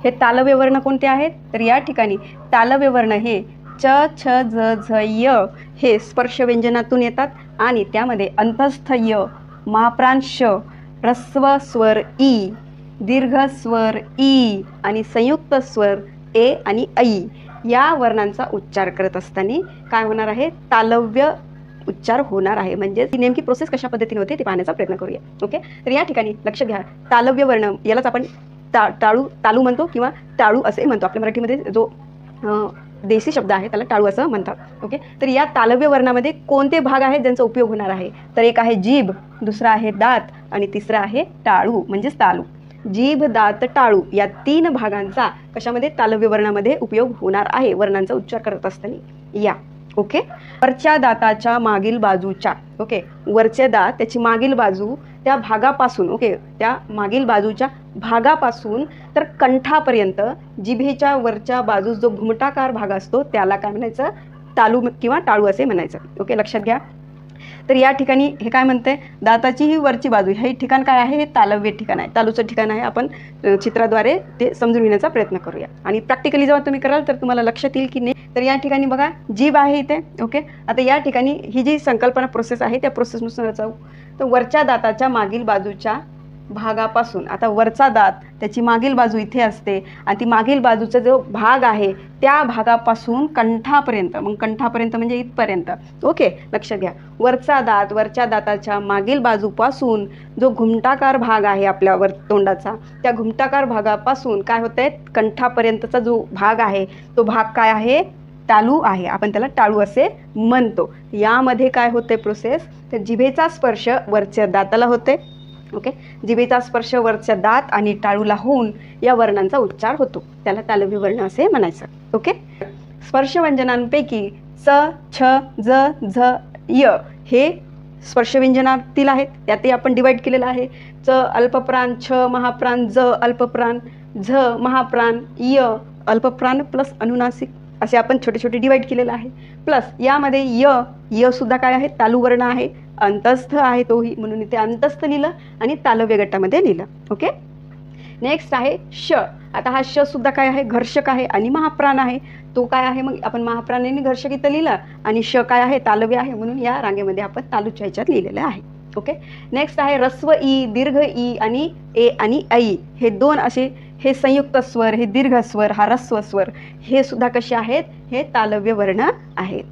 हे तालव्य वर्ण कोणते आहेत? तर या ठिकाणी तालव्य वर्ण हे च, छ, झ, झ, य हे स्पर्श व्यंजनातून येतात आणि त्यामध्ये अंतस्थ य, महाप्राण श, ह्रस्व स्वर ई, दीर्घ स्वर ई आणि संयुक्त स्वर ए आणि ऐ या वर्णांचा उच्चार करत असताना काय होणार आहे? तालव्य उच्चार होणार आहे. म्हणजे ती नेमकी प्रोसेस कशा पद्धतीने होते ते पाहण्याचा प्रयत्न करूया. ओके, तर या ठिकाणी लक्ष घ्या, तालव्य वर्ण यालाच आपण तालू म्हणतो किंवा टाळू असे म्हणतो. आपल्या मराठीमध्ये जो देशी शब्द आहे त्याला टाळू असं म्हणतात. ओके, तर या तालव्य वर्णामध्ये कोणते भाग आहेत ज्यांचा उपयोग होणार आहे? तर एक आहे जीभ, दुसरा आहे दात आणि तिसरा आहे टाळू म्हणजेच तालू. जीभ, दात, टाळू या 3 भागांचा कशामध्ये? तालव्य वर्णामध्ये उपयोग होणार आहे वर्णांचा उच्चार करत असताना. या ओके, वरच्या दाताच्या मागील बाजूच्या, ओके, वरचे दात त्याची मागील बाजू त्या भागापासून, ओके, त्या मागील बाजूच्या भागापासून तर कंठापर्यंत जिभेच्या वरच्या बाजूस जो घुमटाकार भाग असतो त्याला काय म्हणायचं? तालू किंवा टाळू असे म्हणायचं. ओके, लक्षात घ्या. तर या ठिकाणी हे काय म्हणते? दाताची ही वरची बाजू, हे ठिकाण काय आहे? हे तालव्य ठिकाण आहे, तालूचं ठिकाण आहे. आपण चित्राद्वारे ते समजून घेण्याचा प्रयत्न करूया आणि प्रॅक्टिकली जेव्हा तुम्ही कराल तर तुम्हाला लक्षात येईल की नाही. तर या ठिकाणी बघा जीभ आहे इथे. ओके, आता या ठिकाणी ही जी संकल्पना प्रोसेस आहे त्या प्रोसेसनुसार जाऊ. तर वरच्या दाताच्या मागील बाजूच्या भागापासून, आता वरचा दात त्याची मागील बाजू इथे असते आणि ती मागील बाजूचा जो भाग आहे त्या भागापासून कंठापर्यंत, मग कंठापर्यंत म्हणजे इथपर्यंत. ओके, लक्षात घ्या, वरचा दात वरच्या दाताच्या मागील बाजूपासून जो घुमटाकार भाग आहे आपल्या वर तोंडाचा त्या घुमटाकार भागापासून काय होतंय? कंठापर्यंतचा जो भाग आहे तो भाग काय आहे? तालू आहे. आपण त्याला टाळू असे म्हणतो. यामध्ये काय होते प्रोसेस? तर जिभेचा स्पर्श वरच्या दाताला होते. ओके, जिभेचा स्पर्श वरच्या दात आणि टाळूला होऊन या वर्णांचा उच्चार होतो, त्याला तालव्य वर्ण असे म्हणायचं. ओके, स्पर्शव्यंजनांपैकी च, छ, ज, झ, य हे स्पर्शव्यंजनातील आहेत. त्यातही आपण डिवाईड केलेलं आहे. च अल्पप्राण, छ महाप्राण, ज अल्पप्राण, झ महाप्राण, य अल्पप्राण प्लस अनुनासिक असे आपण छोटे छोटे डिवाईड केलेलं आहे. प्लस यामध्ये य सुद्धा काय आहे? तालू वर्ण आहे, अंतस्थ आहे तोही, म्हणून इथे अंतस्थ लिहिलं आणि तालव्य गटामध्ये लिहिलं. ओके, नेक्स्ट आहे श. आता हा श सुद्धा काय आहे? घर्षक आहे आणि महाप्राण आहे. तो काय आहे? मग आपण महाप्राणाने घर्षक इथं लिहिलं आणि श काय आहे? तालव्य आहे, म्हणून या रांगेमध्ये आपण तालूच्या ह्याच्यात लिहिलेलं आहे. ओके, नेक्स्ट आहे ह्रस्व ई, दीर्घ ई आणि ए आणि ऐ हे 2 असे हे संयुक्त स्वर, हे दीर्घ स्वर, हा ह्रस्व स्वर हे सुद्धा कसे आहेत? हे तालव्य वर्ण आहेत.